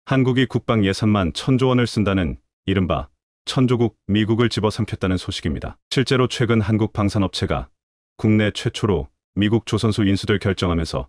한국이 국방 예산만 1,000조 원을 쓴다는 이른바 천조국 미국을 집어삼켰다는 소식입니다. 실제로 최근 한국 방산업체가 국내 최초로 미국 조선소 인수를 결정하면서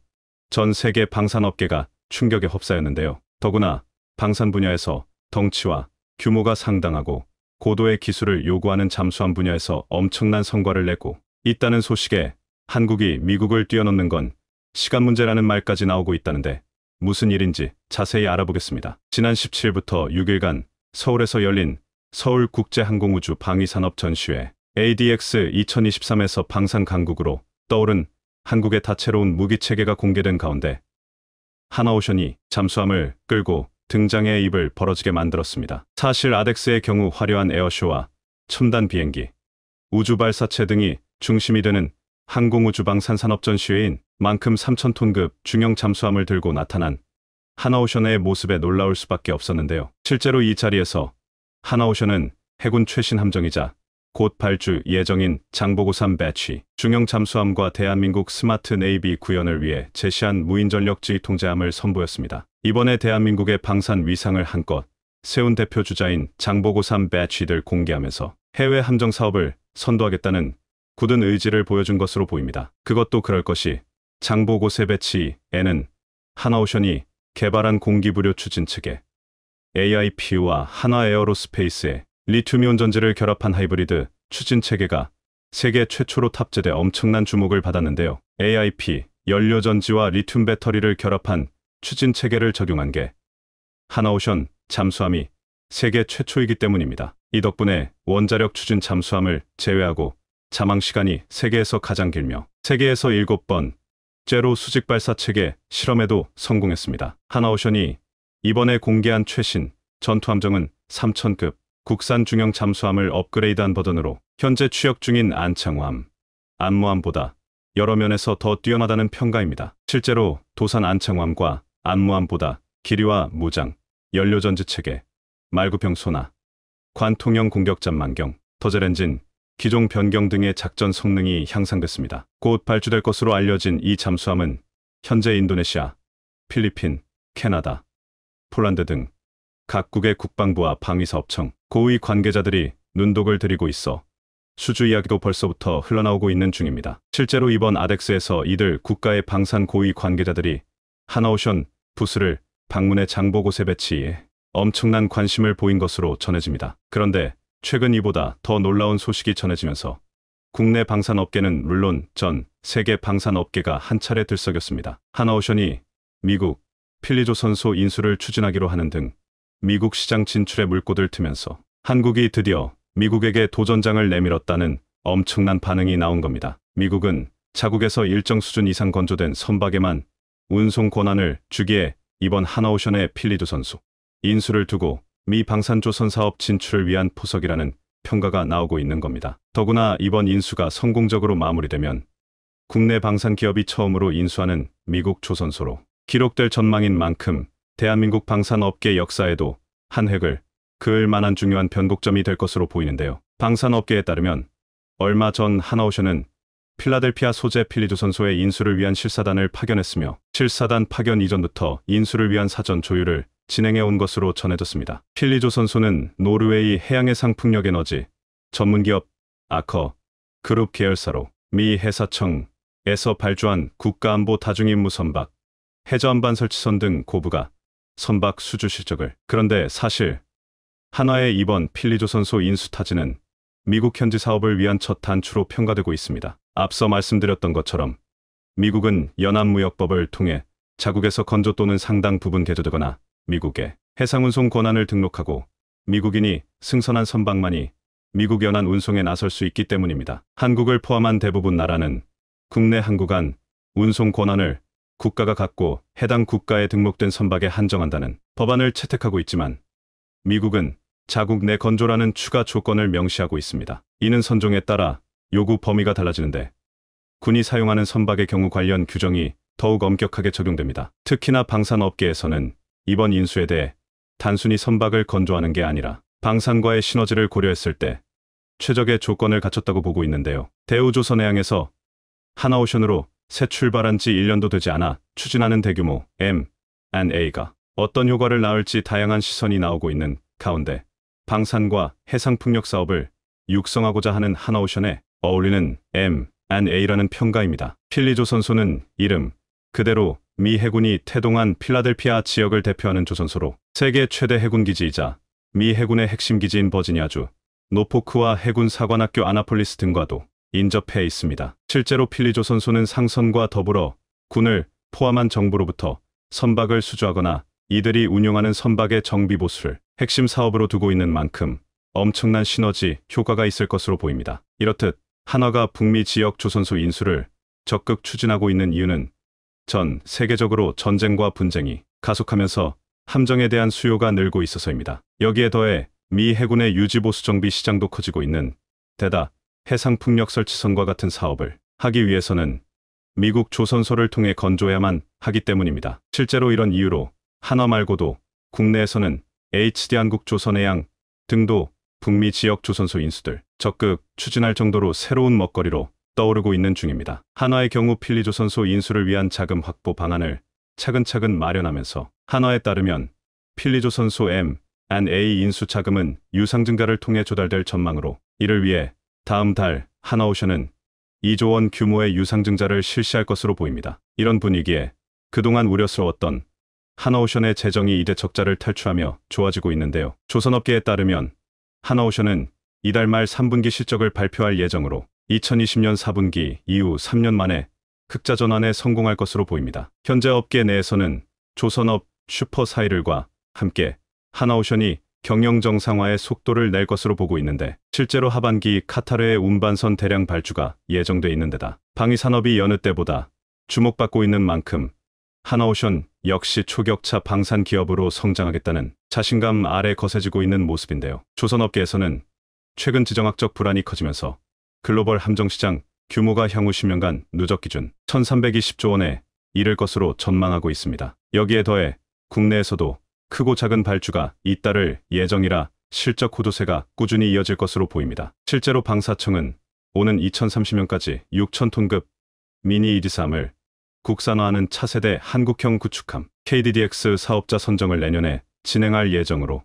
전 세계 방산업계가 충격에 휩싸였는데요. 더구나 방산 분야에서 덩치와 규모가 상당하고 고도의 기술을 요구하는 잠수함 분야에서 엄청난 성과를 내고 있다는 소식에 한국이 미국을 뛰어넘는 건 시간 문제라는 말까지 나오고 있다는데 무슨 일인지 자세히 알아보겠습니다. 지난 17일부터 6일간 서울에서 열린 서울국제항공우주 방위산업 전시회 ADX 2023에서 방산 강국으로 떠오른 한국의 다채로운 무기체계가 공개된 가운데 하나오션이 잠수함을 끌고 등장해 입을 벌어지게 만들었습니다. 사실 아덱스의 경우 화려한 에어쇼와 첨단 비행기, 우주발사체 등이 중심이 되는 항공우주방산산업 전시회인 만큼 3,000톤급 중형 잠수함을 들고 나타난 하나오션의 모습에 놀라울 수밖에 없었는데요. 실제로 이 자리에서 하나오션은 해군 최신 함정이자 곧 발주 예정인 장보고3 배치 중형 잠수함과 대한민국 스마트 네이비 구현을 위해 제시한 무인전력지 통제함을 선보였습니다. 이번에 대한민국의 방산 위상을 한껏 세운 대표 주자인 장보고3 배치를 공개하면서 해외 함정 사업을 선도하겠다는 굳은 의지를 보여준 것으로 보입니다. 그것도 그럴 것이 장보고3 배치에는 하나오션이 개발한 공기부료 추진체계 AIP와 하나에어로스페이스의 리튬이온 전지를 결합한 하이브리드 추진체계가 세계 최초로 탑재돼 엄청난 주목을 받았는데요. AIP, 연료전지와 리튬 배터리를 결합한 추진체계를 적용한 게 하나오션 잠수함이 세계 최초이기 때문입니다. 이 덕분에 원자력 추진 잠수함을 제외하고 잠항시간이 세계에서 가장 길며 세계에서 7번 째로 수직 발사체계 실험에도 성공했습니다. 하나오션이 이번에 공개한 최신 전투함정은 3,000급 국산 중형 잠수함을 업그레이드한 버전으로 현재 취역 중인 안창호함, 안무함보다 여러 면에서 더 뛰어나다는 평가입니다. 실제로 도산 안창호함과 안무함보다 기류와 무장, 연료전지 체계, 말구평 소나, 관통형 공격잠 만경, 더젤 엔진, 기종 변경 등의 작전 성능이 향상됐습니다. 곧 발주될 것으로 알려진 이 잠수함은 현재 인도네시아, 필리핀, 캐나다, 폴란드 등 각국의 국방부와 방위사업청, 고위 관계자들이 눈독을 들이고 있어 수주 이야기도 벌써부터 흘러나오고 있는 중입니다. 실제로 이번 아덱스에서 이들 국가의 방산 고위 관계자들이 하나오션 부스를 방문해 장보고3 배치에 엄청난 관심을 보인 것으로 전해집니다. 그런데 최근 이보다 더 놀라운 소식이 전해지면서 국내 방산업계는 물론 전 세계 방산업계가 한 차례 들썩였습니다. 하나오션이 미국, 필리조선소 인수를 추진하기로 하는 등 미국 시장 진출에 물꼬를 트면서 한국이 드디어 미국에게 도전장을 내밀었다는 엄청난 반응이 나온 겁니다. 미국은 자국에서 일정 수준 이상 건조된 선박에만 운송 권한을 주기에 이번 하나오션의 필리조선소 인수를 두고 미 방산조선 사업 진출을 위한 포석이라는 평가가 나오고 있는 겁니다. 더구나 이번 인수가 성공적으로 마무리되면 국내 방산 기업이 처음으로 인수하는 미국 조선소로 기록될 전망인 만큼 대한민국 방산업계 역사에도 한 획을 그을 만한 중요한 변곡점이 될 것으로 보이는데요. 방산업계에 따르면 얼마 전 하나오션은 필라델피아 소재 필리조선소의 인수를 위한 실사단을 파견했으며 실사단 파견 이전부터 인수를 위한 사전 조율을 진행해온 것으로 전해졌습니다. 필리조선소는 노르웨이 해양해상 풍력에너지 전문기업 아커 그룹 계열사로 미 해사청에서 발주한 국가안보 다중임무 선박, 해저함반 설치선 등 고부가 선박 수주 실적을 그런데 사실 한화의 이번 필리조선소 인수 타지는 미국 현지 사업을 위한 첫 단추로 평가되고 있습니다. 앞서 말씀드렸던 것처럼 미국은 연합무역법을 통해 자국에서 건조 또는 상당 부분 개조되거나 미국의 해상운송 권한을 등록하고 미국인이 승선한 선박만이 미국 연안 운송에 나설 수 있기 때문입니다. 한국을 포함한 대부분 나라는 국내 항구간 운송 권한을 국가가 갖고 해당 국가에 등록된 선박에 한정한다는 법안을 채택하고 있지만 미국은 자국 내 건조라는 추가 조건을 명시하고 있습니다. 이는 선종에 따라 요구 범위가 달라지는데 군이 사용하는 선박의 경우 관련 규정이 더욱 엄격하게 적용됩니다. 특히나 방산업계에서는 이번 인수에 대해 단순히 선박을 건조하는 게 아니라 방산과의 시너지를 고려했을 때 최적의 조건을 갖췄다고 보고 있는데요. 대우조선해양에서 하나오션으로 새 출발한 지 1년도 되지 않아 추진하는 대규모 M&A가 어떤 효과를 낳을지 다양한 시선이 나오고 있는 가운데 방산과 해상풍력 사업을 육성하고자 하는 하나오션에 어울리는 M&A라는 평가입니다. 필리조선소는 이름 그대로 미 해군이 태동한 필라델피아 지역을 대표하는 조선소로 세계 최대 해군기지이자 미 해군의 핵심 기지인 버지니아주 노포크와 해군 사관학교 아나폴리스 등과도 인접해 있습니다. 실제로 필리조선소는 상선과 더불어 군을 포함한 정부로부터 선박을 수주하거나 이들이 운용하는 선박의 정비 보수를 핵심 사업으로 두고 있는 만큼 엄청난 시너지 효과가 있을 것으로 보입니다. 이렇듯 한화가 북미 지역 조선소 인수를 적극 추진하고 있는 이유는 전 세계적으로 전쟁과 분쟁이 가속하면서 함정에 대한 수요가 늘고 있어서입니다. 여기에 더해 미 해군의 유지보수 정비 시장도 커지고 있는 데다 해상풍력 설치선과 같은 사업을 하기 위해서는 미국 조선소를 통해 건조해야만 하기 때문입니다. 실제로 이런 이유로 한화 말고도 국내에서는 HD 한국조선해양 등도 북미 지역 조선소 인수들 적극 추진할 정도로 새로운 먹거리로 떠오르고 있는 중입니다. 한화의 경우 필리조선소 인수를 위한 자금 확보 방안을 차근차근 마련하면서 한화에 따르면 필리조선소 M&A 인수 자금은 유상 증가를 통해 조달될 전망으로 이를 위해 다음 달 한화오션은 2조 원 규모의 유상 증자를 실시할 것으로 보입니다. 이런 분위기에 그동안 우려스러웠던 한화오션의 재정이 이제 적자를 탈출하며 좋아지고 있는데요. 조선업계에 따르면 한화오션은 이달 말 3분기 실적을 발표할 예정으로 2020년 4분기 이후 3년 만에 흑자 전환에 성공할 것으로 보입니다. 현재 업계 내에서는 조선업 슈퍼사이를과 함께 한화오션이 경영 정상화의 속도를 낼 것으로 보고 있는데 실제로 하반기 카타르의 운반선 대량 발주가 예정돼 있는 데다 방위 산업이 여느 때보다 주목받고 있는 만큼 한화오션 역시 초격차 방산 기업으로 성장하겠다는 자신감 아래 거세지고 있는 모습인데요. 조선업계에서는 최근 지정학적 불안이 커지면서 글로벌 함정시장 규모가 향후 10년간 누적 기준 1320조 원에 이를 것으로 전망하고 있습니다. 여기에 더해 국내에서도 크고 작은 발주가 잇따를 예정이라 실적 호조세가 꾸준히 이어질 것으로 보입니다. 실제로 방사청은 오는 2030년까지 6,000톤급 미니 ED3을 국산화하는 차세대 한국형 구축함 KDDX 사업자 선정을 내년에 진행할 예정으로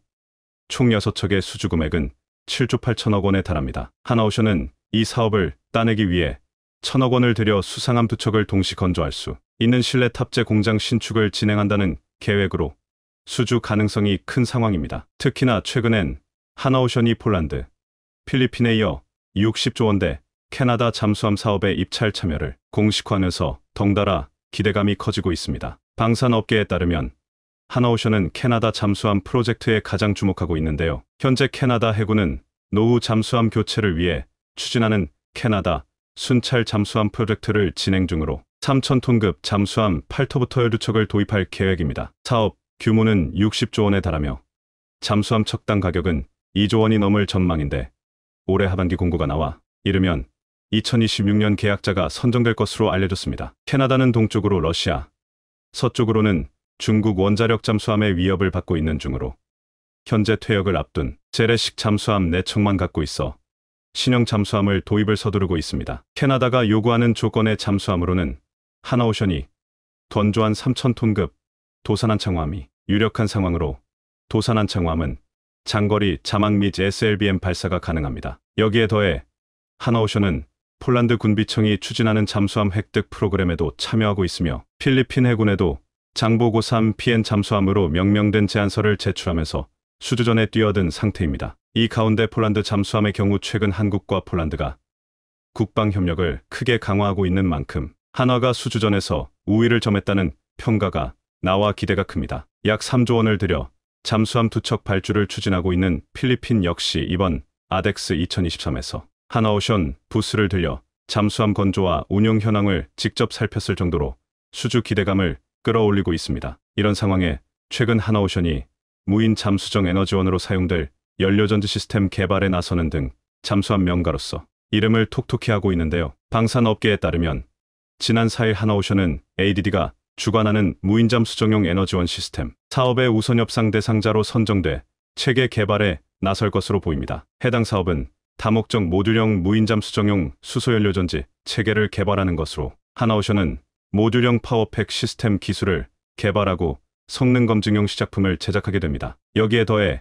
총 6척의 수주 금액은 7조 8천억 원에 달합니다. 한화오션은 이 사업을 따내기 위해 1,000억 원을 들여 수상함 2척을 동시 건조할 수 있는 실내 탑재 공장 신축을 진행한다는 계획으로 수주 가능성이 큰 상황입니다. 특히나 최근엔 한화오션이 폴란드, 필리핀에 이어 60조 원대 캐나다 잠수함 사업에 입찰 참여를 공식화하면서 덩달아 기대감이 커지고 있습니다. 방산업계에 따르면 한화오션은 캐나다 잠수함 프로젝트에 가장 주목하고 있는데요. 현재 캐나다 해군은 노후 잠수함 교체를 위해 추진하는 캐나다 순찰 잠수함 프로젝트를 진행 중으로 3,000톤급 잠수함 8터부터 12척을 도입할 계획입니다. 사업 규모는 60조 원에 달하며 잠수함 척당 가격은 2조 원이 넘을 전망인데 올해 하반기 공고가 나와 이르면 2026년 계약자가 선정될 것으로 알려졌습니다. 캐나다는 동쪽으로 러시아, 서쪽으로는 중국 원자력 잠수함의 위협을 받고 있는 중으로 현재 퇴역을 앞둔 재래식 잠수함 4척만 갖고 있어 신형 잠수함을 도입을 서두르고 있습니다. 캐나다가 요구하는 조건의 잠수함으로는 한화오션이 건조한 3,000톤급 도산한창호함이 유력한 상황으로 도산한창호함은 장거리 자막 및 SLBM 발사가 가능합니다. 여기에 더해 한화오션은 폴란드 군비청이 추진하는 잠수함 획득 프로그램에도 참여하고 있으며 필리핀 해군에도 장보고3 PN 잠수함으로 명명된 제안서를 제출하면서 수주전에 뛰어든 상태입니다. 이 가운데 폴란드 잠수함의 경우 최근 한국과 폴란드가 국방 협력을 크게 강화하고 있는 만큼 한화가 수주전에서 우위를 점했다는 평가가 나와 기대가 큽니다. 약 3조 원을 들여 잠수함 2척 발주를 추진하고 있는 필리핀 역시 이번 아덱스 2023에서 한화오션 부스를 들려 잠수함 건조와 운용 현황을 직접 살폈을 정도로 수주 기대감을 끌어올리고 있습니다. 이런 상황에 최근 한화오션이 무인 잠수정 에너지원으로 사용될 연료전지 시스템 개발에 나서는 등 잠수함 명가로서 이름을 톡톡히 하고 있는데요. 방산업계에 따르면 지난 4일 한화오션은 ADD가 주관하는 무인 잠수정용 에너지원 시스템 사업의 우선 협상 대상자로 선정돼 체계 개발에 나설 것으로 보입니다. 해당 사업은 다목적 모듈형 무인 잠수정용 수소연료전지 체계를 개발하는 것으로 한화오션은 모듈형 파워팩 시스템 기술을 개발하고 성능 검증용 시작품을 제작하게 됩니다. 여기에 더해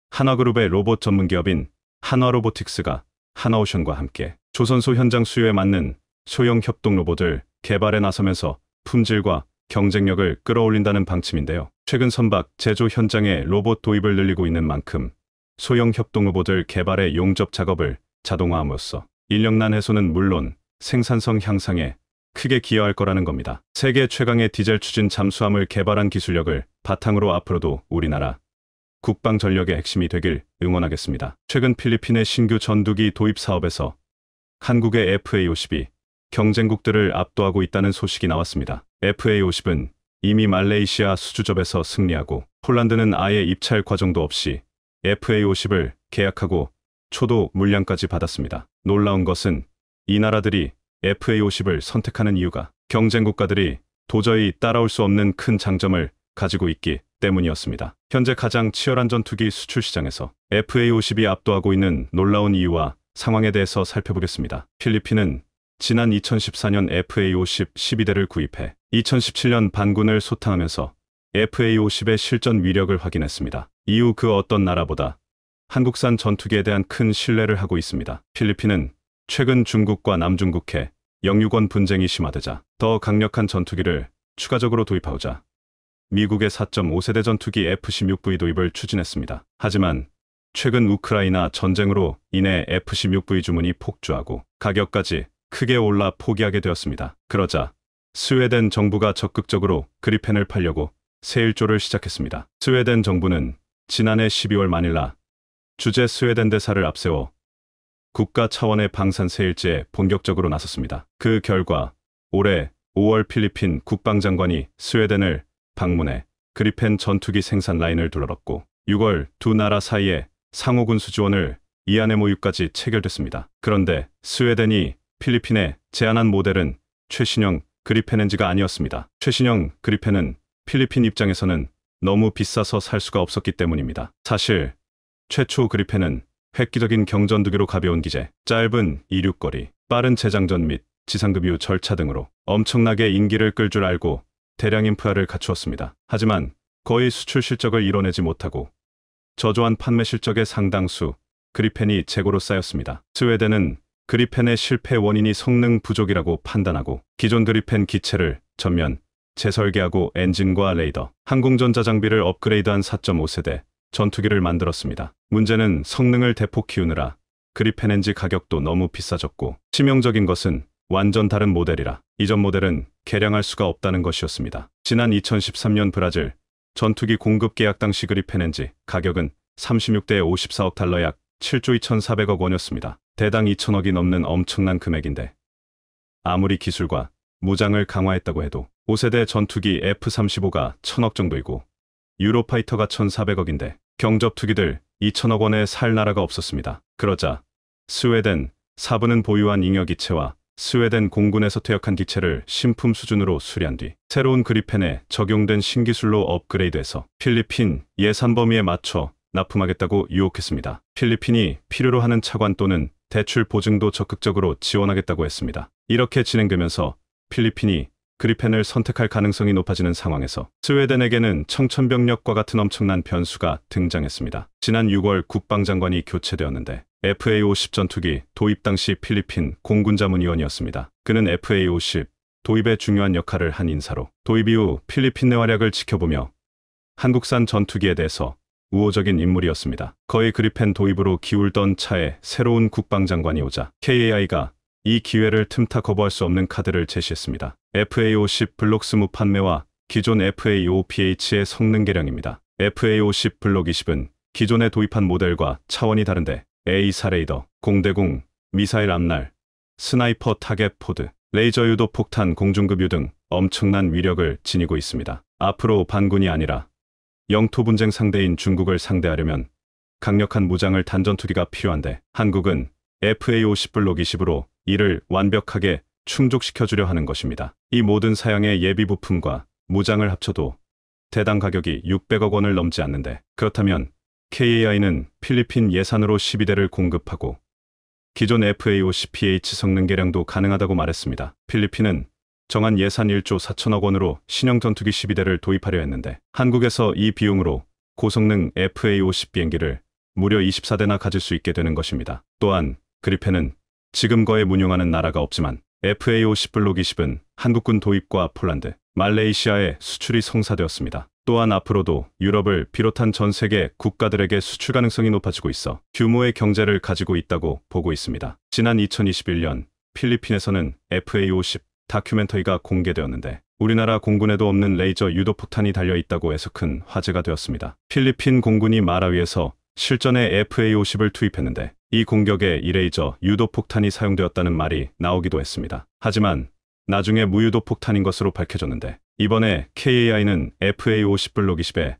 한화그룹의 로봇 전문 기업인 한화로보틱스가 한화오션과 함께 조선소 현장 수요에 맞는 소형 협동 로봇을 개발에 나서면서 품질과 경쟁력을 끌어올린다는 방침인데요. 최근 선박 제조 현장에 로봇 도입을 늘리고 있는 만큼 소형 협동 로봇을 개발의 용접 작업을 자동화함으로써 인력난 해소는 물론 생산성 향상에 크게 기여할 거라는 겁니다. 세계 최강의 디젤 추진 잠수함을 개발한 기술력을 바탕으로 앞으로도 우리나라 국방 전력의 핵심이 되길 응원하겠습니다. 최근 필리핀의 신규 전투기 도입 사업에서 한국의 FA-50이 경쟁국들을 압도하고 있다는 소식이 나왔습니다. FA-50은 이미 말레이시아 수주접에서 승리하고 폴란드는 아예 입찰 과정도 없이 FA-50을 계약하고 초도 물량까지 받았습니다. 놀라운 것은 이 나라들이 FA-50을 선택하는 이유가 경쟁 국가들이 도저히 따라올 수 없는 큰 장점을 가지고 있기 때문이었습니다. 현재 가장 치열한 전투기 수출 시장에서 FA-50이 압도하고 있는 놀라운 이유와 상황에 대해서 살펴보겠습니다. 필리핀은 지난 2014년 FA-50 12대를 구입해 2017년 반군을 소탕하면서 FA-50의 실전 위력을 확인했습니다. 이후 그 어떤 나라보다 한국산 전투기에 대한 큰 신뢰를 하고 있습니다. 필리핀은 최근 중국과 남중국해 영유권 분쟁이 심화되자 더 강력한 전투기를 추가적으로 도입하고자 미국의 4.5세대 전투기 F-16V 도입을 추진했습니다. 하지만 최근 우크라이나 전쟁으로 인해 F-16V 주문이 폭주하고 가격까지 크게 올라 포기하게 되었습니다. 그러자 스웨덴 정부가 적극적으로 그리펜을 팔려고 세일조를 시작했습니다. 스웨덴 정부는 지난해 12월 마닐라 주재 스웨덴 대사를 앞세워 국가 차원의 방산 세일제에 본격적으로 나섰습니다. 그 결과 올해 5월 필리핀 국방장관이 스웨덴을 방문해 그리펜 전투기 생산 라인을 둘러렀고 6월 두 나라 사이에 상호군수 지원을 이안MOU까지 체결됐습니다. 그런데 스웨덴이 필리핀에 제안한 모델은 최신형 그리펜 엔지가 아니었습니다. 최신형 그리펜은 필리핀 입장에서는 너무 비싸서 살 수가 없었기 때문입니다. 사실 최초 그리펜은 획기적인 경전투기로 가벼운 기제, 짧은 이륙거리, 빠른 재장전 및 지상급유 절차 등으로 엄청나게 인기를 끌 줄 알고 대량 인프라를 갖추었습니다. 하지만 거의 수출 실적을 이뤄내지 못하고 저조한 판매 실적의 상당수 그리펜이 재고로 쌓였습니다. 스웨덴은 그리펜의 실패 원인이 성능 부족이라고 판단하고 기존 그리펜 기체를 전면 재설계하고 엔진과 레이더, 항공전자 장비를 업그레이드한 4.5세대 전투기를 만들었습니다. 문제는 성능을 대폭 키우느라 그리펜 엔진 가격도 너무 비싸졌고 치명적인 것은 완전 다른 모델이라 이전 모델은 개량할 수가 없다는 것이었습니다. 지난 2013년 브라질 전투기 공급 계약 당시 그리펜 엔진 가격은 36대 54억 달러 약 7조 2,400억 원이었습니다. 대당 2천억이 넘는 엄청난 금액인데 아무리 기술과 무장을 강화했다고 해도 5세대 전투기 F-35가 1,000억 정도이고 유로파이터가 1,400억인데 경접투기들 2천억 원에 살 나라가 없었습니다. 그러자 스웨덴 사부는 보유한 잉여기체와 스웨덴 공군에서 퇴역한 기체를 신품 수준으로 수리한 뒤 새로운 그리펜에 적용된 신기술로 업그레이드해서 필리핀 예산 범위에 맞춰 납품하겠다고 유혹했습니다. 필리핀이 필요로 하는 차관 또는 대출 보증도 적극적으로 지원하겠다고 했습니다. 이렇게 진행되면서 필리핀이 그리펜을 선택할 가능성이 높아지는 상황에서 스웨덴에게는 청천벽력과 같은 엄청난 변수가 등장했습니다. 지난 6월 국방장관이 교체되었는데 FA-50 전투기 도입 당시 필리핀 공군자문위원이었습니다. 그는 FA-50 도입에 중요한 역할을 한 인사로 도입 이후 필리핀 내 활약을 지켜보며 한국산 전투기에 대해서 우호적인 인물이었습니다. 거의 그리펜 도입으로 기울던 차에 새로운 국방장관이 오자 KAI가 이 기회를 틈타 거부할 수 없는 카드를 제시했습니다. FA-50 블록 스무 판매와 기존 FA-50PH의 성능 개량입니다. FA-50 블록 20은 기존에 도입한 모델과 차원이 다른데 A4 레이더, 공대공, 미사일 앞날, 스나이퍼 타겟 포드, 레이저 유도 폭탄 공중급유 등 엄청난 위력을 지니고 있습니다. 앞으로 반군이 아니라 영토 분쟁 상대인 중국을 상대하려면 강력한 무장을 단전투기가 필요한데 한국은 FA-50 블록 20으로 이를 완벽하게 충족시켜주려 하는 것입니다. 이 모든 사양의 예비 부품과 무장을 합쳐도 대당 가격이 600억 원을 넘지 않는데 그렇다면 KAI는 필리핀 예산으로 12대를 공급하고 기존 FA-50PH 성능 개량도 가능하다고 말했습니다. 필리핀은 정한 예산 1조 4천억 원으로 신형 전투기 12대를 도입하려 했는데 한국에서 이 비용으로 고성능 FA-50 비행기를 무려 24대나 가질 수 있게 되는 것입니다. 또한 그리펜은 지금 거에 운용하는 나라가 없지만 FA-50 블록 20은 한국군 도입과 폴란드, 말레이시아에 수출이 성사되었습니다. 또한 앞으로도 유럽을 비롯한 전 세계 국가들에게 수출 가능성이 높아지고 있어 규모의 경제를 가지고 있다고 보고 있습니다. 지난 2021년 필리핀에서는 FA-50 다큐멘터리가 공개되었는데 우리나라 공군에도 없는 레이저 유도 폭탄이 달려 있다고 해서 큰 화제가 되었습니다. 필리핀 공군이 마라위에서 실전에 FA-50을 투입했는데 이 공격에 이 레이저 유도 폭탄이 사용되었다는 말이 나오기도 했습니다. 하지만 나중에 무유도 폭탄인 것으로 밝혀졌는데 이번에 KAI는 FA-50 블록 20에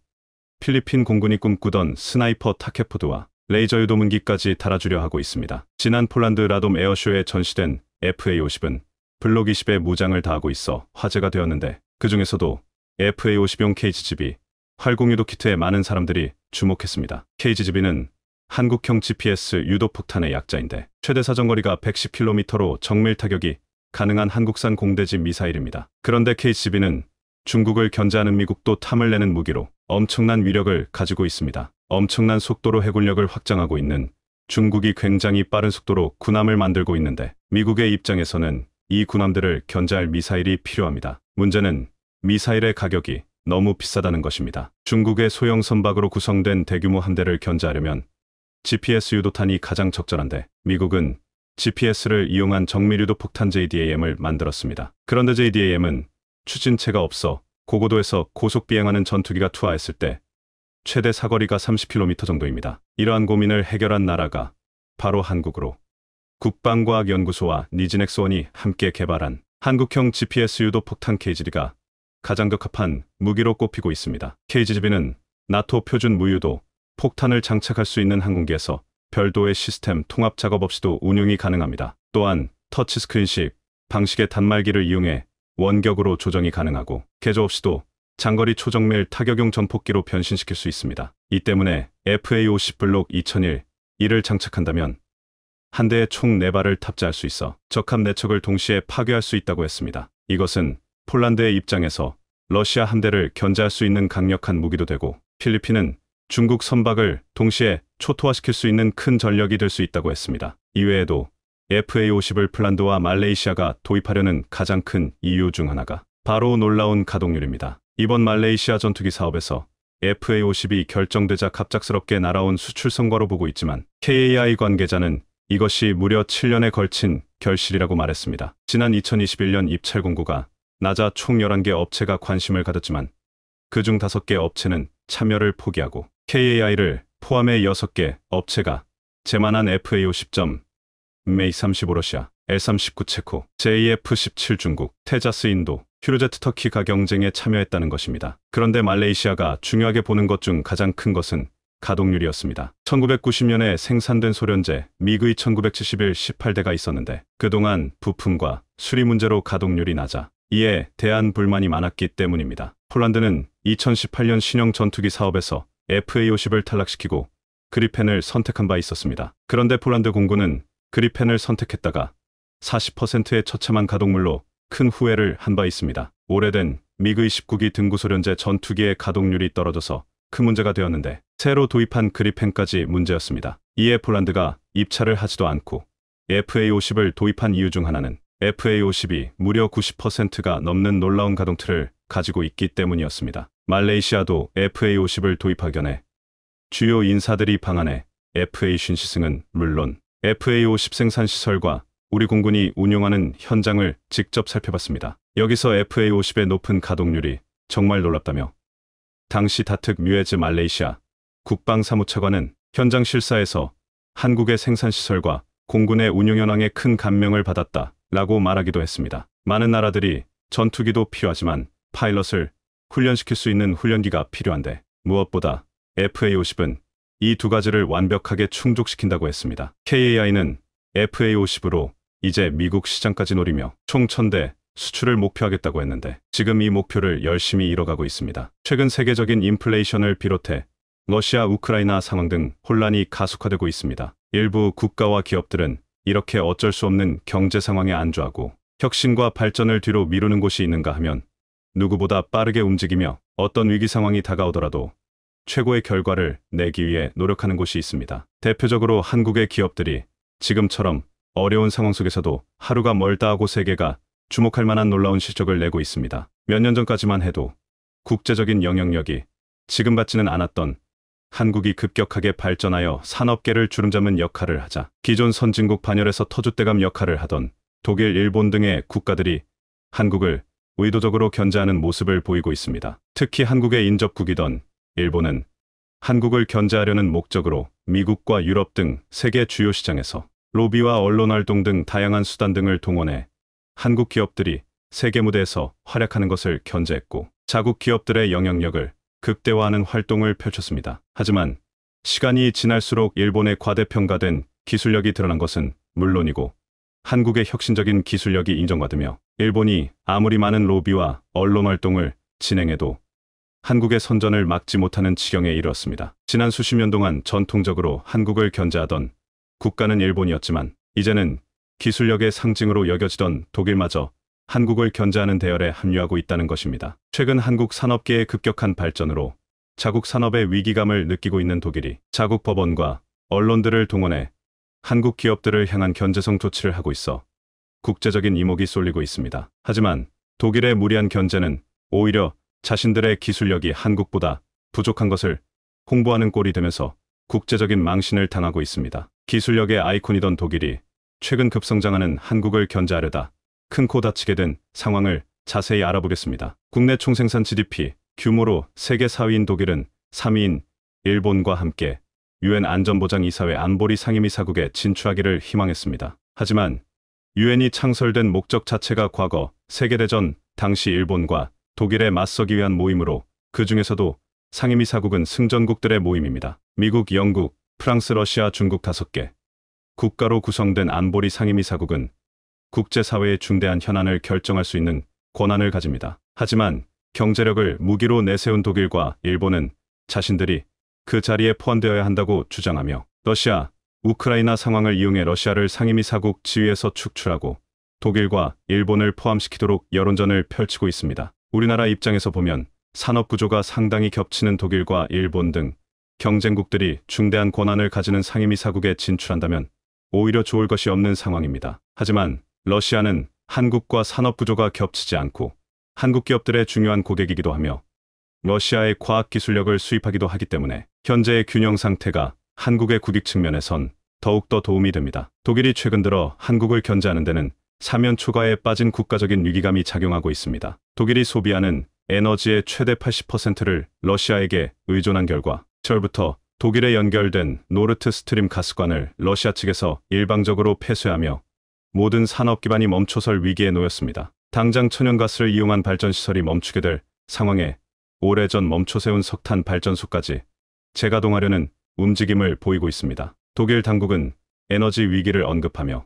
필리핀 공군이 꿈꾸던 스나이퍼 타켓포드와 레이저 유도 문기까지 달아주려 하고 있습니다. 지난 폴란드 라돔 에어쇼에 전시된 FA-50은 블록 20에 무장을 다하고 있어 화제가 되었는데 그 중에서도 FA-50용 KGB 활공유도 키트에 많은 사람들이 주목했습니다. KGB는 한국형 GPS 유도 폭탄의 약자인데 최대 사정거리가 110km로 정밀 타격이 가능한 한국산 공대지 미사일입니다. 그런데 KGB는 중국을 견제하는 미국도 탐을 내는 무기로 엄청난 위력을 가지고 있습니다. 엄청난 속도로 해군력을 확장하고 있는 중국이 굉장히 빠른 속도로 군함을 만들고 있는데 미국의 입장에서는 이 군함들을 견제할 미사일이 필요합니다. 문제는 미사일의 가격이 너무 비싸다는 것입니다. 중국의 소형 선박으로 구성된 대규모 함대를 견제하려면 GPS 유도탄이 가장 적절한데 미국은 GPS를 이용한 정밀유도 폭탄 JDAM을 만들었습니다. 그런데 JDAM은 추진체가 없어 고고도에서 고속 비행하는 전투기가 투하했을 때 최대 사거리가 30km 정도입니다. 이러한 고민을 해결한 나라가 바로 한국으로 국방과학연구소와 니진엑스원이 함께 개발한 한국형 GPS 유도 폭탄 KGB가 가장 적합한 무기로 꼽히고 있습니다. KGB는 나토 표준 무유도 폭탄을 장착할 수 있는 항공기에서 별도의 시스템 통합 작업 없이도 운용이 가능합니다. 또한 터치스크린식 방식의 단말기를 이용해 원격으로 조정이 가능하고 개조 없이도 장거리 초정밀 타격용 전폭기로 변신시킬 수 있습니다. 이 때문에 FA-50 블록 2001 이를 장착한다면 한 대에 총 4발을 탑재할 수 있어 적함 4척을 동시에 파괴할 수 있다고 했습니다. 이것은 폴란드의 입장에서 러시아 함대를 견제할 수 있는 강력한 무기도 되고 필리핀은 중국 선박을 동시에 초토화시킬 수 있는 큰 전력이 될 수 있다고 했습니다. 이외에도 FA-50을 폴란드와 말레이시아가 도입하려는 가장 큰 이유 중 하나가 바로 놀라운 가동률입니다. 이번 말레이시아 전투기 사업에서 FA-50이 결정되자 갑작스럽게 날아온 수출 성과로 보고 있지만 KAI 관계자는 이것이 무려 7년에 걸친 결실이라고 말했습니다. 지난 2021년 입찰 공고가 나자 총 11개 업체가 관심을 가졌지만 그중 5개 업체는 참여를 포기하고 KAI를 포함해 6개 업체가 제만한 FA-50점, MA-35 러시아, L-39 체코, JF-17 중국, 테자스 인도, 휴르제트 터키가 경쟁에 참여했다는 것입니다. 그런데 말레이시아가 중요하게 보는 것 중 가장 큰 것은 가동률이었습니다. 1990년에 생산된 소련제 미그의 1971 18대가 있었는데 그동안 부품과 수리 문제로 가동률이 낮아 이에 대한 불만이 많았기 때문입니다. 폴란드는 2018년 신형 전투기 사업에서 FA-50을 탈락시키고 그리펜을 선택한 바 있었습니다. 그런데 폴란드 공군은 그리펜을 선택했다가 40%의 처참한 가동률로 큰 후회를 한 바 있습니다. 오래된 미그의 19기 등구 소련제 전투기의 가동률이 떨어져서 큰 문제가 되었는데 새로 도입한 그리펜까지 문제였습니다. 이에 폴란드가 입찰을 하지도 않고 FA-50을 도입한 이유 중 하나는 FA-50이 무려 90%가 넘는 놀라운 가동틀을 가지고 있기 때문이었습니다. 말레이시아도 FA-50을 도입하기 전에 주요 인사들이 방한해 FA-50승은 물론 FA-50 생산 시설과 우리 공군이 운용하는 현장을 직접 살펴봤습니다. 여기서 FA-50의 높은 가동률이 정말 놀랍다며 당시 다특 뮤에즈 말레이시아 국방사무차관은 현장 실사에서 한국의 생산 시설과 공군의 운용 현황에 큰 감명을 받았다 라고 말하기도 했습니다. 많은 나라들이 전투기도 필요하지만 파일럿을 훈련시킬 수 있는 훈련기가 필요한데 무엇보다 FA-50은 이 두 가지를 완벽하게 충족시킨다고 했습니다. KAI는 FA-50으로 이제 미국 시장까지 노리며 총 1000대 수출을 목표하겠다고 했는데 지금 이 목표를 열심히 이뤄가고 있습니다. 최근 세계적인 인플레이션을 비롯해 러시아, 우크라이나 상황 등 혼란이 가속화되고 있습니다. 일부 국가와 기업들은 이렇게 어쩔 수 없는 경제 상황에 안주하고 혁신과 발전을 뒤로 미루는 곳이 있는가 하면 누구보다 빠르게 움직이며 어떤 위기 상황이 다가오더라도 최고의 결과를 내기 위해 노력하는 곳이 있습니다. 대표적으로 한국의 기업들이 지금처럼 어려운 상황 속에서도 하루가 멀다 하고 세계가 주목할 만한 놀라운 실적을 내고 있습니다. 몇 년 전까지만 해도 국제적인 영향력이 지금 같지는 않았던 한국이 급격하게 발전하여 산업계를 주름잡는 역할을 하자 기존 선진국 반열에서 터줏대감 역할을 하던 독일, 일본 등의 국가들이 한국을 의도적으로 견제하는 모습을 보이고 있습니다. 특히 한국의 인접국이던 일본은 한국을 견제하려는 목적으로 미국과 유럽 등 세계 주요 시장에서 로비와 언론 활동 등 다양한 수단 등을 동원해 한국 기업들이 세계 무대에서 활약하는 것을 견제했고 자국 기업들의 영향력을 극대화하는 활동을 펼쳤습니다. 하지만 시간이 지날수록 일본의 과대평가된 기술력이 드러난 것은 물론이고 한국의 혁신적인 기술력이 인정받으며 일본이 아무리 많은 로비와 언론 활동을 진행해도 한국의 선전을 막지 못하는 지경에 이르렀습니다. 지난 수십 년 동안 전통적으로 한국을 견제하던 국가는 일본이었지만 이제는 기술력의 상징으로 여겨지던 독일마저 한국을 견제하는 대열에 합류하고 있다는 것입니다. 최근 한국 산업계의 급격한 발전으로 자국 산업의 위기감을 느끼고 있는 독일이 자국 법원과 언론들을 동원해 한국 기업들을 향한 견제성 조치를 하고 있어 국제적인 이목이 쏠리고 있습니다. 하지만 독일의 무리한 견제는 오히려 자신들의 기술력이 한국보다 부족한 것을 홍보하는 꼴이 되면서 국제적인 망신을 당하고 있습니다. 기술력의 아이콘이던 독일이 최근 급성장하는 한국을 견제하려다 큰 코 다치게 된 상황을 자세히 알아보겠습니다. 국내 총생산 GDP 규모로 세계 4위인 독일은 3위인 일본과 함께 유엔 안전보장이사회 안보리 상임이사국에 진출하기를 희망했습니다. 하지만 유엔이 창설된 목적 자체가 과거 세계대전 당시 일본과 독일에 맞서기 위한 모임으로 그 중에서도 상임이사국은 승전국들의 모임입니다. 미국, 영국, 프랑스, 러시아, 중국 5개 국가로 구성된 안보리 상임이사국은 국제사회의 중대한 현안을 결정할 수 있는 권한을 가집니다. 하지만 경제력을 무기로 내세운 독일과 일본은 자신들이 그 자리에 포함되어야 한다고 주장하며 러시아, 우크라이나 상황을 이용해 러시아를 상임이사국 지위에서 축출하고 독일과 일본을 포함시키도록 여론전을 펼치고 있습니다. 우리나라 입장에서 보면 산업구조가 상당히 겹치는 독일과 일본 등 경쟁국들이 중대한 권한을 가지는 상임이사국에 진출한다면 오히려 좋을 것이 없는 상황입니다. 하지만 러시아는 한국과 산업구조가 겹치지 않고 한국 기업들의 중요한 고객이기도 하며 러시아의 과학기술력을 수입하기도 하기 때문에 현재의 균형 상태가 한국의 국익 측면에선 더욱더 도움이 됩니다. 독일이 최근 들어 한국을 견제하는 데는 사면 초과에 빠진 국가적인 위기감이 작용하고 있습니다. 독일이 소비하는 에너지의 최대 80%를 러시아에게 의존한 결과 7월부터 독일에 연결된 노르트 스트림 가스관을 러시아 측에서 일방적으로 폐쇄하며 모든 산업 기반이 멈춰설 위기에 놓였습니다. 당장 천연가스를 이용한 발전시설이 멈추게 될 상황에 오래전 멈춰세운 석탄 발전소까지 재가동하려는 움직임을 보이고 있습니다. 독일 당국은 에너지 위기를 언급하며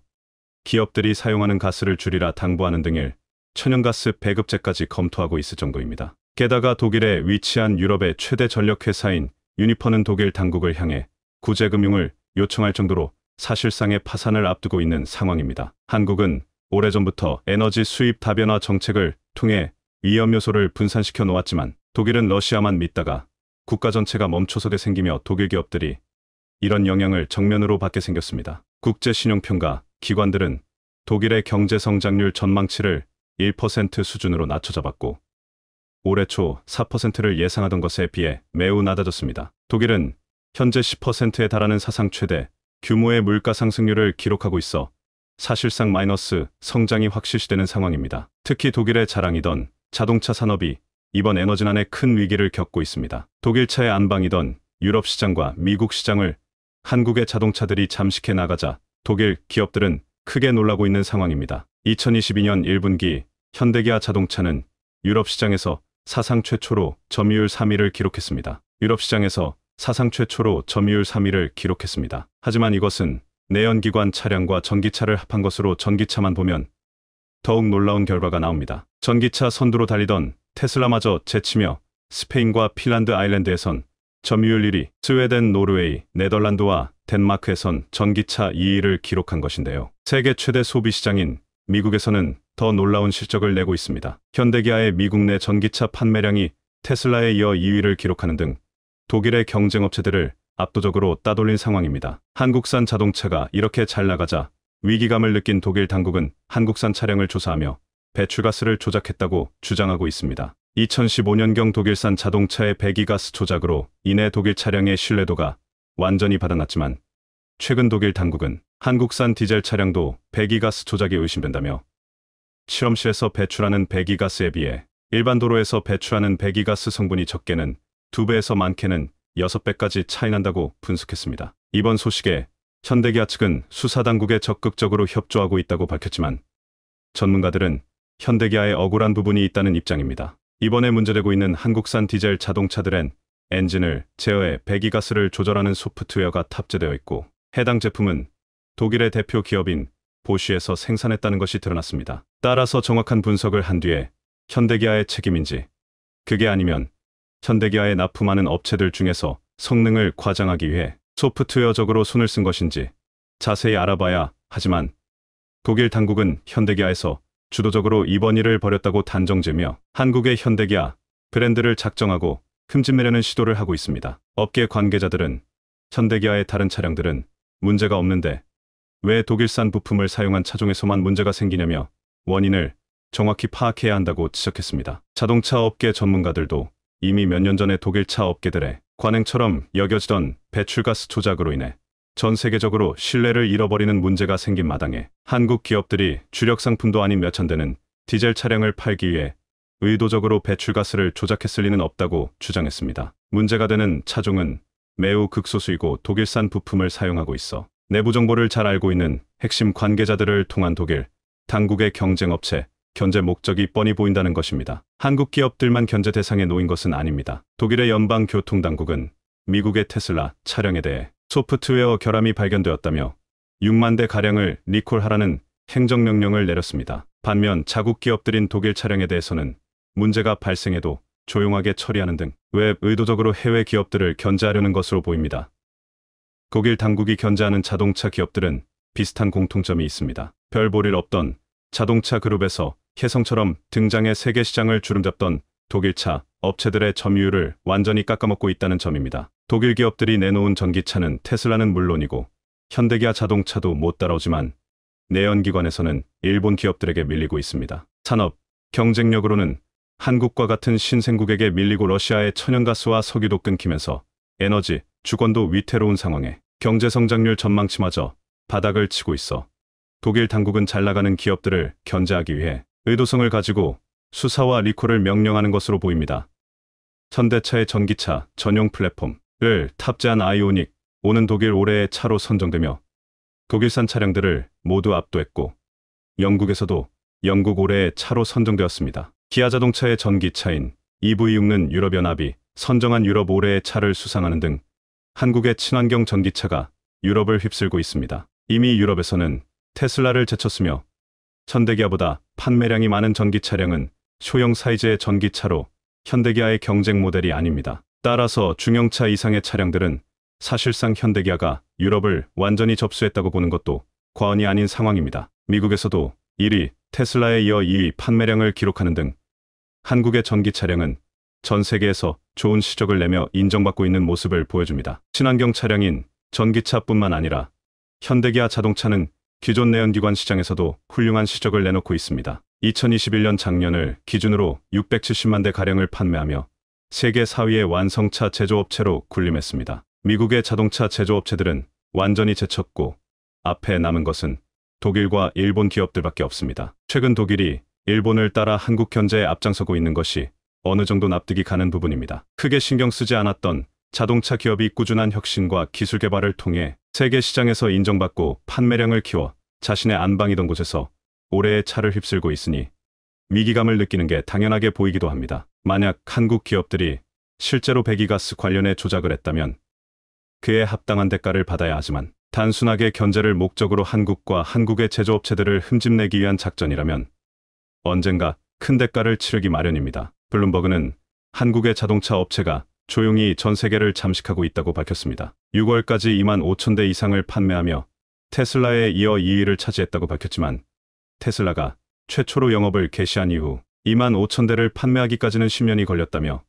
기업들이 사용하는 가스를 줄이라 당부하는 등의 천연가스 배급제까지 검토하고 있을 정도입니다. 게다가 독일에 위치한 유럽의 최대 전력회사인 유니퍼는 독일 당국을 향해 구제금융을 요청할 정도로 사실상의 파산을 앞두고 있는 상황입니다. 한국은 오래전부터 에너지 수입 다변화 정책을 통해 위험 요소를 분산시켜 놓았지만 독일은 러시아만 믿다가 국가 전체가 멈춰서게 생기며 독일 기업들이 이런 영향을 정면으로 받게 생겼습니다. 국제신용평가 기관들은 독일의 경제성장률 전망치를 1% 수준으로 낮춰잡았고 올해 초 4%를 예상하던 것에 비해 매우 낮아졌습니다. 독일은 현재 10%에 달하는 사상 최대 규모의 물가 상승률을 기록하고 있어 사실상 마이너스 성장이 확실시되는 상황입니다. 특히 독일의 자랑이던 자동차 산업이 이번 에너지난에 큰 위기를 겪고 있습니다. 독일 차의 안방이던 유럽 시장과 미국 시장을 한국의 자동차들이 잠식해 나가자 독일 기업들은 크게 놀라고 있는 상황입니다. 2022년 1분기 현대기아 자동차는 유럽 시장에서 사상 최초로 점유율 3위를 기록했습니다. 유럽 시장에서 사상 최초로 점유율 3위를 기록했습니다. 하지만 이것은 내연기관 차량과 전기차를 합한 것으로 전기차만 보면 더욱 놀라운 결과가 나옵니다. 전기차 선두로 달리던 테슬라마저 제치며 스페인과 핀란드 아일랜드에선 점유율 1위, 스웨덴, 노르웨이, 네덜란드와 덴마크에선 전기차 2위를 기록한 것인데요. 세계 최대 소비 시장인 미국에서는 더 놀라운 실적을 내고 있습니다. 현대기아의 미국 내 전기차 판매량이 테슬라에 이어 2위를 기록하는 등 독일의 경쟁업체들을 압도적으로 따돌린 상황입니다. 한국산 자동차가 이렇게 잘 나가자 위기감을 느낀 독일 당국은 한국산 차량을 조사하며 배출가스를 조작했다고 주장하고 있습니다. 2015년경 독일산 자동차의 배기가스 조작으로 인해 독일 차량의 신뢰도가 완전히 바닥났지만 최근 독일 당국은 한국산 디젤 차량도 배기가스 조작이 의심된다며 실험실에서 배출하는 배기가스에 비해 일반 도로에서 배출하는 배기가스 성분이 적게는 2배에서 많게는 6배까지 차이 난다고 분석했습니다. 이번 소식에 현대기아 측은 수사당국에 적극적으로 협조하고 있다고 밝혔지만 전문가들은 현대기아에 억울한 부분이 있다는 입장입니다. 이번에 문제되고 있는 한국산 디젤 자동차들엔 엔진을 제어해 배기가스를 조절하는 소프트웨어가 탑재되어 있고 해당 제품은 독일의 대표 기업인 보쉬에서 생산했다는 것이 드러났습니다. 따라서 정확한 분석을 한 뒤에 현대기아의 책임인지 그게 아니면 현대기아에 납품하는 업체들 중에서 성능을 과장하기 위해 소프트웨어적으로 손을 쓴 것인지 자세히 알아봐야 하지만 독일 당국은 현대기아에서 주도적으로 이번 일을 벌였다고 단정지으며 한국의 현대기아 브랜드를 작정하고 흠집내려는 시도를 하고 있습니다. 업계 관계자들은 현대기아의 다른 차량들은 문제가 없는데 왜 독일산 부품을 사용한 차종에서만 문제가 생기냐며 원인을 정확히 파악해야 한다고 지적했습니다. 자동차 업계 전문가들도 이미 몇 년 전에 독일 차 업계들의 관행처럼 여겨지던 배출가스 조작으로 인해 전 세계적으로 신뢰를 잃어버리는 문제가 생긴 마당에 한국 기업들이 주력 상품도 아닌 몇천 대는 디젤 차량을 팔기 위해 의도적으로 배출가스를 조작했을 리는 없다고 주장했습니다. 문제가 되는 차종은 매우 극소수이고 독일산 부품을 사용하고 있어 내부 정보를 잘 알고 있는 핵심 관계자들을 통한 독일 당국의 경쟁업체 견제 목적이 뻔히 보인다는 것입니다. 한국 기업들만 견제 대상에 놓인 것은 아닙니다. 독일의 연방교통당국은 미국의 테슬라 차량에 대해 소프트웨어 결함이 발견되었다며 6만 대 가량을 리콜하라는 행정명령을 내렸습니다. 반면 자국 기업들인 독일 차량에 대해서는 문제가 발생해도 조용하게 처리하는 등 왜 의도적으로 해외 기업들을 견제하려는 것으로 보입니다. 독일 당국이 견제하는 자동차 기업들은 비슷한 공통점이 있습니다. 별 볼 일 없던 자동차 그룹에서 혜성처럼 등장해 세계 시장을 주름잡던 독일차 업체들의 점유율을 완전히 깎아먹고 있다는 점입니다. 독일 기업들이 내놓은 전기차는 테슬라는 물론이고 현대기아 자동차도 못 따라오지만 내연기관에서는 일본 기업들에게 밀리고 있습니다. 산업, 경쟁력으로는 한국과 같은 신생국에게 밀리고 러시아의 천연가스와 석유도 끊기면서 에너지, 주권도 위태로운 상황에 경제성장률 전망치마저 바닥을 치고 있어 독일 당국은 잘 나가는 기업들을 견제하기 위해 의도성을 가지고 수사와 리콜을 명령하는 것으로 보입니다. 현대차의 전기차 전용 플랫폼을 탑재한 아이오닉, 오는 독일 올해의 차로 선정되며 독일산 차량들을 모두 압도했고 영국에서도 영국 올해의 차로 선정되었습니다. 기아 자동차의 전기차인 EV6는 유럽연합이 선정한 유럽 올해의 차를 수상하는 등 한국의 친환경 전기차가 유럽을 휩쓸고 있습니다. 이미 유럽에서는 테슬라를 제쳤으며 현대기아보다 판매량이 많은 전기 차량은 소형 사이즈의 전기차로 현대기아의 경쟁 모델이 아닙니다. 따라서 중형차 이상의 차량들은 사실상 현대기아가 유럽을 완전히 접수했다고 보는 것도 과언이 아닌 상황입니다. 미국에서도 1위 테슬라에 이어 2위 판매량을 기록하는 등 한국의 전기 차량은 전 세계에서 좋은 실적을 내며 인정받고 있는 모습을 보여줍니다. 친환경 차량인 전기차뿐만 아니라 현대기아 자동차는 기존 내연기관 시장에서도 훌륭한 실적을 내놓고 있습니다. 2021년 작년을 기준으로 670만 대 가량을 판매하며 세계 4위의 완성차 제조업체로 군림했습니다. 미국의 자동차 제조업체들은 완전히 제쳤고 앞에 남은 것은 독일과 일본 기업들밖에 없습니다. 최근 독일이 일본을 따라 한국 견제에 앞장서고 있는 것이 어느 정도 납득이 가는 부분입니다. 크게 신경 쓰지 않았던 자동차 기업이 꾸준한 혁신과 기술 개발을 통해 세계 시장에서 인정받고 판매량을 키워 자신의 안방이던 곳에서 올해의 차를 휩쓸고 있으니 위기감을 느끼는 게 당연하게 보이기도 합니다. 만약 한국 기업들이 실제로 배기가스 관련해 조작을 했다면 그에 합당한 대가를 받아야 하지만 단순하게 견제를 목적으로 한국과 한국의 제조업체들을 흠집내기 위한 작전이라면 언젠가 큰 대가를 치르기 마련입니다. 블룸버그는 한국의 자동차 업체가 조용히 전 세계를 잠식하고 있다고 밝혔습니다. 6월까지 2만 5천 대 이상을 판매하며 테슬라에 이어 2위를 차지했다고 밝혔지만 테슬라가 최초로 영업을 개시한 이후 2만 5천 대를 판매하기까지는 10년이 걸렸다며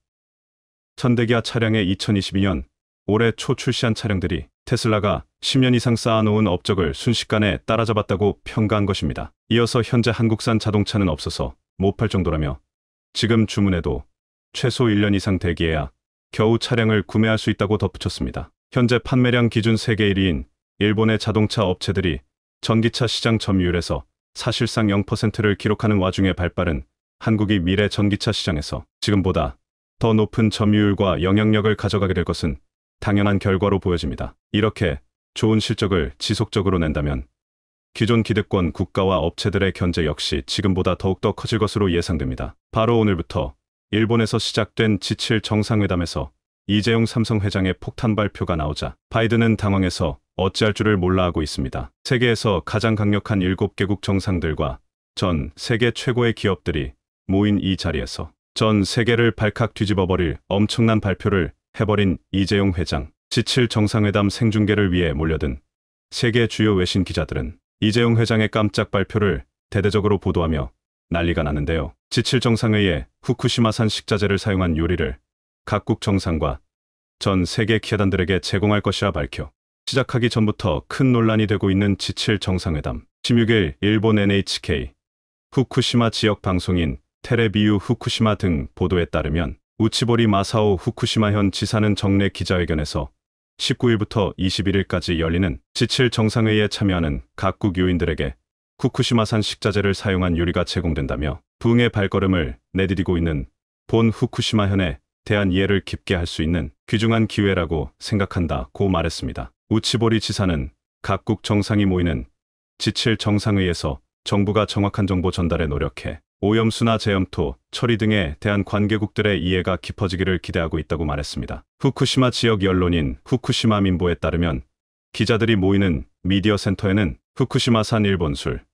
현대기아 차량의 2022년 올해 초 출시한 차량들이 테슬라가 10년 이상 쌓아놓은 업적을 순식간에 따라잡았다고 평가한 것입니다. 이어서 현재 한국산 자동차는 없어서 못 팔 정도라며 지금 주문해도 최소 1년 이상 대기해야 겨우 차량을 구매할 수 있다고 덧붙였습니다. 현재 판매량 기준 세계 1위인 일본의 자동차 업체들이 전기차 시장 점유율에서 사실상 0%를 기록하는 와중에 발빠른 한국이 미래 전기차 시장에서 지금보다 더 높은 점유율과 영향력을 가져가게 될 것은 당연한 결과로 보여집니다. 이렇게 좋은 실적을 지속적으로 낸다면 기존 기득권 국가와 업체들의 견제 역시 지금보다 더욱더 커질 것으로 예상됩니다. 바로 오늘부터 일본에서 시작된 G7 정상회담에서 이재용 삼성 회장의 폭탄 발표가 나오자 바이든은 당황해서 어찌할 줄을 몰라 하고 있습니다. 세계에서 가장 강력한 7개국 정상들과 전 세계 최고의 기업들이 모인 이 자리에서 전 세계를 발칵 뒤집어버릴 엄청난 발표를 해버린 이재용 회장. G7 정상회담 생중계를 위해 몰려든 세계 주요 외신 기자들은 이재용 회장의 깜짝 발표를 대대적으로 보도하며 난리가 났는데요. G7 정상회의에 후쿠시마산 식자재를 사용한 요리를 각국 정상과 전 세계 기자단들에게 제공할 것이라 밝혀 시작하기 전부터 큰 논란이 되고 있는 G7 정상회담. 16일 일본 NHK, 후쿠시마 지역 방송인 테레비유 후쿠시마 등 보도에 따르면 우치보리 마사오 후쿠시마현 지사는 정례 기자회견에서 19일부터 21일까지 열리는 G7 정상회의에 참여하는 각국 요인들에게 후쿠시마산 식자재를 사용한 요리가 제공된다며 부흥의 발걸음을 내디디고 있는 본 후쿠시마현에 대한 이해를 깊게 할 수 있는 귀중한 기회라고 생각한다고 말했습니다. 우치보리 지사는 각국 정상이 모이는 G7 정상회의에서 정부가 정확한 정보 전달에 노력해 오염수나 재염토, 처리 등에 대한 관계국들의 이해가 깊어지기를 기대하고 있다고 말했습니다. 후쿠시마 지역 언론인 후쿠시마 민보에 따르면 기자들이 모이는 미디어 센터에는 후쿠시마산 일본술,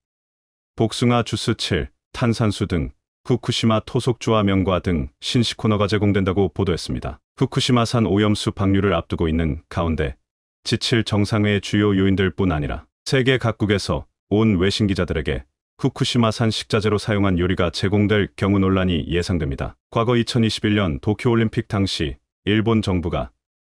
복숭아 주스 7, 탄산수 등 후쿠시마 토속주와 명과 등 신식 코너가 제공된다고 보도했습니다. 후쿠시마산 오염수 방류를 앞두고 있는 가운데 G7 정상회의 주요 요인들뿐 아니라 세계 각국에서 온 외신 기자들에게 후쿠시마산 식자재로 사용한 요리가 제공될 경우 논란이 예상됩니다. 과거 2021년 도쿄올림픽 당시 일본 정부가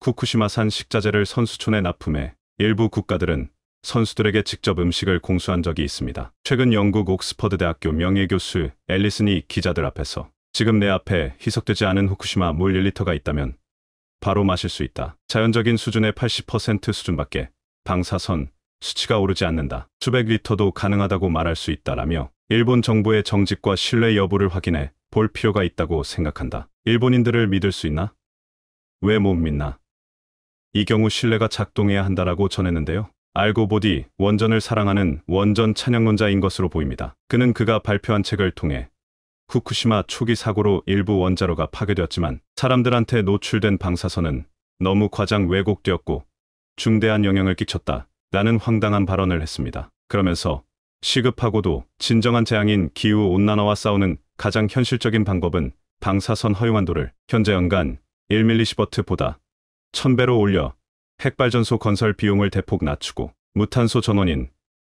후쿠시마산 식자재를 선수촌에 납품해 일부 국가들은 선수들에게 직접 음식을 공수한 적이 있습니다. 최근 영국 옥스퍼드 대학교 명예교수 앨리슨이 기자들 앞에서 지금 내 앞에 희석되지 않은 후쿠시마 물 1리터가 있다면 바로 마실 수 있다. 자연적인 수준의 80% 수준밖에 방사선 수치가 오르지 않는다. 수백 리터도 가능하다고 말할 수 있다라며 일본 정부의 정직과 신뢰 여부를 확인해 볼 필요가 있다고 생각한다. 일본인들을 믿을 수 있나? 왜 못 믿나? 이 경우 신뢰가 작동해야 한다라고 전했는데요. 알고 보니 원전을 사랑하는 원전 찬양론자인 것으로 보입니다. 그는 그가 발표한 책을 통해 후쿠시마 초기 사고로 일부 원자로가 파괴되었지만 사람들한테 노출된 방사선은 너무 과장 왜곡되었고 중대한 영향을 끼쳤다 라는 황당한 발언을 했습니다. 그러면서 시급하고도 진정한 재앙인 기후온난화와 싸우는 가장 현실적인 방법은 방사선 허용한도를 현재 연간 1mS보다 1000배로 올려 핵발전소 건설 비용을 대폭 낮추고 무탄소 전원인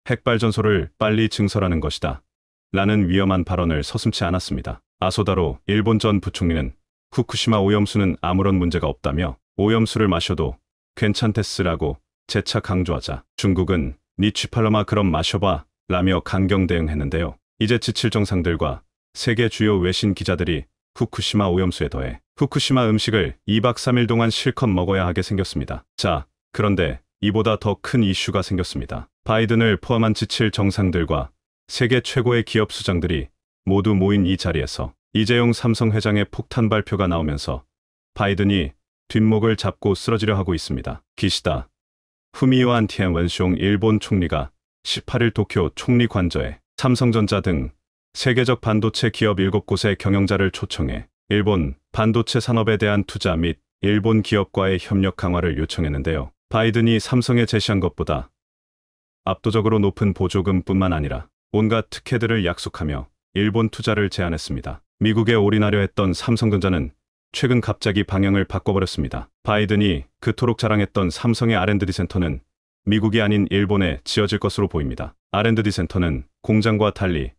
핵발전소를 빨리 증설하는 것이다 라는 위험한 발언을 서슴지 않았습니다. 아소다로 일본 전 부총리는 후쿠시마 오염수는 아무런 문제가 없다며 오염수를 마셔도 괜찮댔으라고 재차 강조하자 중국은 니 쥐팔로마 그럼 마셔봐 라며 강경 대응했는데요. 이제 G7 정상들과 세계 주요 외신 기자들이 후쿠시마 오염수에 더해 후쿠시마 음식을 2박 3일 동안 실컷 먹어야 하게 생겼습니다. 자, 그런데 이보다 더 큰 이슈가 생겼습니다. 바이든을 포함한 G7 정상들과 세계 최고의 기업 수장들이 모두 모인 이 자리에서 이재용 삼성 회장의 폭탄 발표가 나오면서 바이든이 뒷목을 잡고 쓰러지려 하고 있습니다. 기시다 후미오 안티엔 원숑 일본 총리가 18일 도쿄 총리 관저에 삼성전자 등 세계적 반도체 기업 7곳의 경영자를 초청해 일본 반도체 산업에 대한 투자 및 일본 기업과의 협력 강화를 요청했는데요. 바이든이 삼성에 제시한 것보다 압도적으로 높은 보조금뿐만 아니라 온갖 특혜들을 약속하며 일본 투자를 제안했습니다. 미국에 올인하려 했던 삼성전자는 최근 갑자기 방향을 바꿔버렸습니다. 바이든이 그토록 자랑했던 삼성의 R&D 센터는 미국이 아닌 일본에 지어질 것으로 보입니다. R&D 센터는 공장과 달리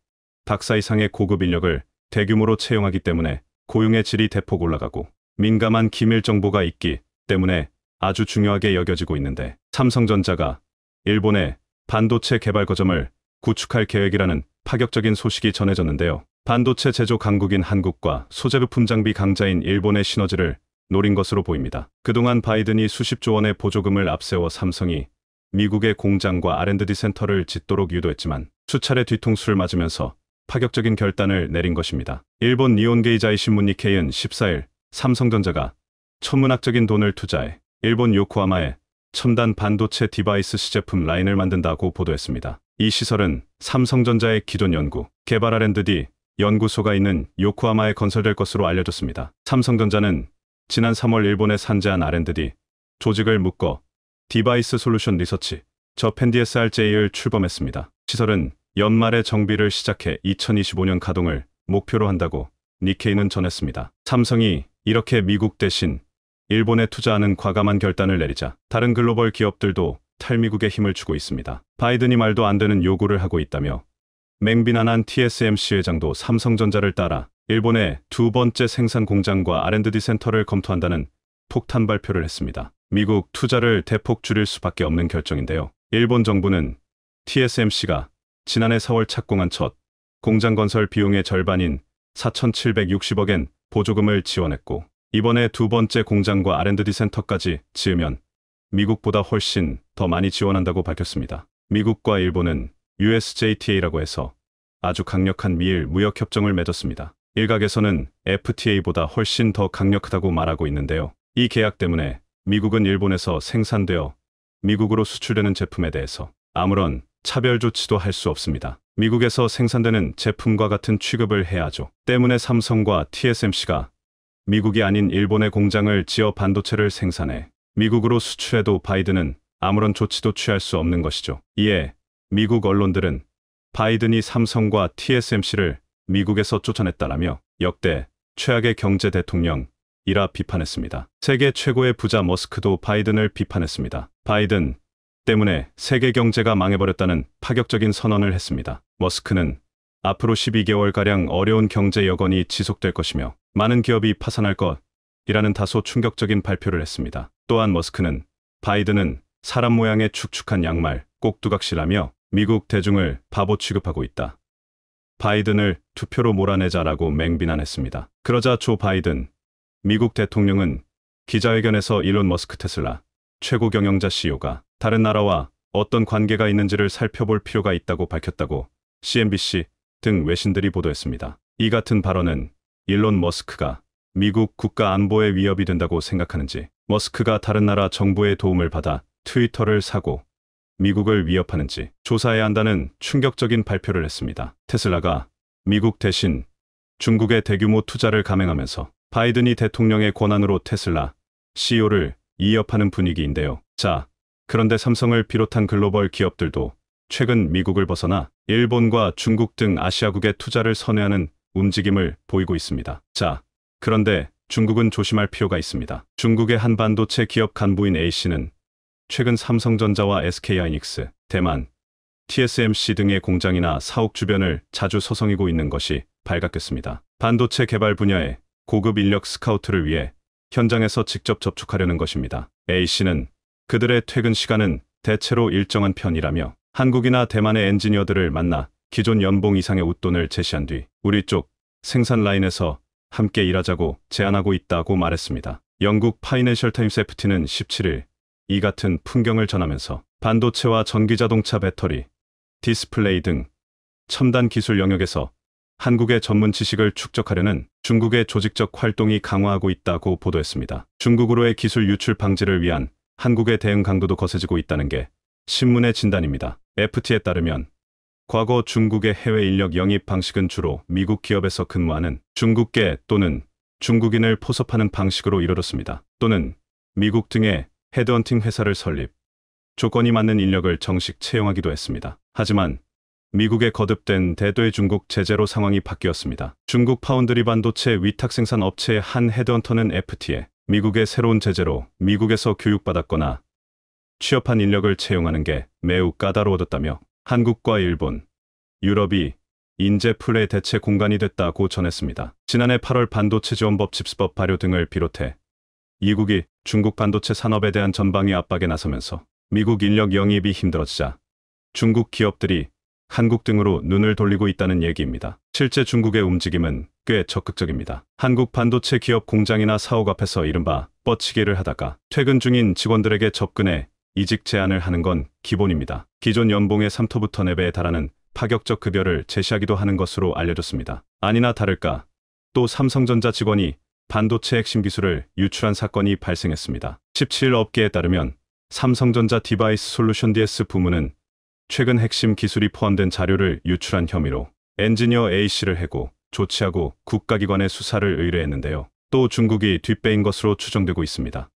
박사 이상의 고급 인력을 대규모로 채용하기 때문에 고용의 질이 대폭 올라가고 민감한 기밀 정보가 있기 때문에 아주 중요하게 여겨지고 있는데 삼성전자가 일본의 반도체 개발 거점을 구축할 계획이라는 파격적인 소식이 전해졌는데요. 반도체 제조 강국인 한국과 소재 부품 장비 강자인 일본의 시너지를 노린 것으로 보입니다. 그동안 바이든이 수십조 원의 보조금을 앞세워 삼성이 미국의 공장과 R&D 센터를 짓도록 유도했지만 수차례 뒤통수를 맞으면서 파격적인 결단을 내린 것입니다. 일본 니혼게이자이 신문 니케이는 14일 삼성전자가 천문학적인 돈을 투자해 일본 요코하마에 첨단 반도체 디바이스 시제품 라인을 만든다고 보도했습니다. 이 시설은 삼성전자의 기존 연구, 개발 R&D 연구소가 있는 요코하마에 건설될 것으로 알려졌습니다. 삼성전자는 지난 3월 일본에 산재한 R&D 조직을 묶어 디바이스 솔루션 리서치, 펜디SRJ를 출범했습니다. 시설은 연말에 정비를 시작해 2025년 가동을 목표로 한다고 니케이는 전했습니다. 삼성이 이렇게 미국 대신 일본에 투자하는 과감한 결단을 내리자 다른 글로벌 기업들도 탈미국에 힘을 주고 있습니다. 바이든이 말도 안 되는 요구를 하고 있다며 맹비난한 TSMC 회장도 삼성전자를 따라 일본의 두 번째 생산 공장과 R&D 센터를 검토한다는 폭탄 발표를 했습니다. 미국 투자를 대폭 줄일 수밖에 없는 결정인데요. 일본 정부는 TSMC가 지난해 4월 착공한 첫 공장 건설 비용의 절반인 4,760억엔 보조금을 지원했고 이번에 두 번째 공장과 R&D 센터까지 지으면 미국보다 훨씬 더 많이 지원한다고 밝혔습니다. 미국과 일본은 USJTA라고 해서 아주 강력한 미일 무역협정을 맺었습니다. 일각에서는 FTA보다 훨씬 더 강력하다고 말하고 있는데요. 이 계약 때문에 미국은 일본에서 생산되어 미국으로 수출되는 제품에 대해서 아무런 차별 조치도 할 수 없습니다. 미국에서 생산되는 제품과 같은 취급을 해야 하죠. 때문에 삼성과 TSMC가 미국이 아닌 일본의 공장을 지어 반도체를 생산해 미국으로 수출해도 바이든은 아무런 조치도 취할 수 없는 것이죠. 이에 미국 언론들은 바이든이 삼성과 TSMC를 미국에서 쫓아냈다라며 역대 최악의 경제 대통령이라 비판했습니다. 세계 최고의 부자 머스크도 바이든을 비판했습니다. 바이든 때문에 세계 경제가 망해버렸다는 파격적인 선언을 했습니다. 머스크는 앞으로 12개월가량 어려운 경제 여건이 지속될 것이며 많은 기업이 파산할 것이라는 다소 충격적인 발표를 했습니다. 또한 머스크는 바이든은 사람 모양의 축축한 양말, 꼭두각시라며 미국 대중을 바보 취급하고 있다. 바이든을 투표로 몰아내자라고 맹비난했습니다. 그러자 조 바이든 미국 대통령은 기자회견에서 일론 머스크 테슬라 최고 경영자 CEO가 다른 나라와 어떤 관계가 있는지를 살펴볼 필요가 있다고 밝혔다고 CNBC 등 외신들이 보도했습니다. 이 같은 발언은 일론 머스크가 미국 국가 안보에 위협이 된다고 생각하는지, 머스크가 다른 나라 정부의 도움을 받아 트위터를 사고 미국을 위협하는지 조사해야 한다는 충격적인 발표를 했습니다. 테슬라가 미국 대신 중국의 대규모 투자를 감행하면서 바이든이 대통령의 권한으로 테슬라 CEO를 위협하는 분위기인데요. 자, 그런데 삼성을 비롯한 글로벌 기업들도 최근 미국을 벗어나 일본과 중국 등 아시아국에 투자를 선회하는 움직임을 보이고 있습니다. 자, 그런데 중국은 조심할 필요가 있습니다. 중국의 한 반도체 기업 간부인 A씨는 최근 삼성전자와 SK하이닉스, 대만, TSMC 등의 공장이나 사옥 주변을 자주 서성이고 있는 것이 발각됐습니다. 반도체 개발 분야의 고급 인력 스카우트를 위해 현장에서 직접 접촉하려는 것입니다. A씨는 그들의 퇴근 시간은 대체로 일정한 편이라며 한국이나 대만의 엔지니어들을 만나 기존 연봉 이상의 웃돈을 제시한 뒤 우리 쪽 생산 라인에서 함께 일하자고 제안하고 있다고 말했습니다. 영국 파이낸셜 타임스 FT는 17일 이 같은 풍경을 전하면서 반도체와 전기자동차 배터리, 디스플레이 등 첨단 기술 영역에서 한국의 전문 지식을 축적하려는 중국의 조직적 활동이 강화하고 있다고 보도했습니다. 중국으로의 기술 유출 방지를 위한 한국의 대응 강도도 거세지고 있다는 게 신문의 진단입니다. FT에 따르면 과거 중국의 해외 인력 영입 방식은 주로 미국 기업에서 근무하는 중국계 또는 중국인을 포섭하는 방식으로 이루어졌습니다. 또는 미국 등의 헤드헌팅 회사를 설립, 조건이 맞는 인력을 정식 채용하기도 했습니다. 하지만 미국에 거듭된 대도의 중국 제재로 상황이 바뀌었습니다. 중국 파운드리 반도체 위탁 생산 업체의 한 헤드헌터는 FT에 미국의 새로운 제재로 미국에서 교육받았거나 취업한 인력을 채용하는 게 매우 까다로워졌다며 한국과 일본, 유럽이 인재 풀의 대체 공간이 됐다고 전했습니다. 지난해 8월 반도체 지원법 집스법 발효 등을 비롯해 이국이 중국 반도체 산업에 대한 전방위 압박에 나서면서 미국 인력 영입이 힘들어지자 중국 기업들이 한국 등으로 눈을 돌리고 있다는 얘기입니다. 실제 중국의 움직임은 꽤 적극적입니다. 한국 반도체 기업 공장이나 사옥 앞에서 이른바 뻗치기를 하다가 퇴근 중인 직원들에게 접근해 이직 제안을 하는 건 기본입니다. 기존 연봉의 3토부터 4배에 달하는 파격적 급여를 제시하기도 하는 것으로 알려졌습니다. 아니나 다를까 또 삼성전자 직원이 반도체 핵심 기술을 유출한 사건이 발생했습니다. 17일 업계에 따르면 삼성전자 디바이스 솔루션 DS 부문은 최근 핵심 기술이 포함된 자료를 유출한 혐의로 엔지니어 A씨를 해고, 조치하고 국가기관에 수사를 의뢰했는데요. 또 중국이 뒷배인 것으로 추정되고 있습니다.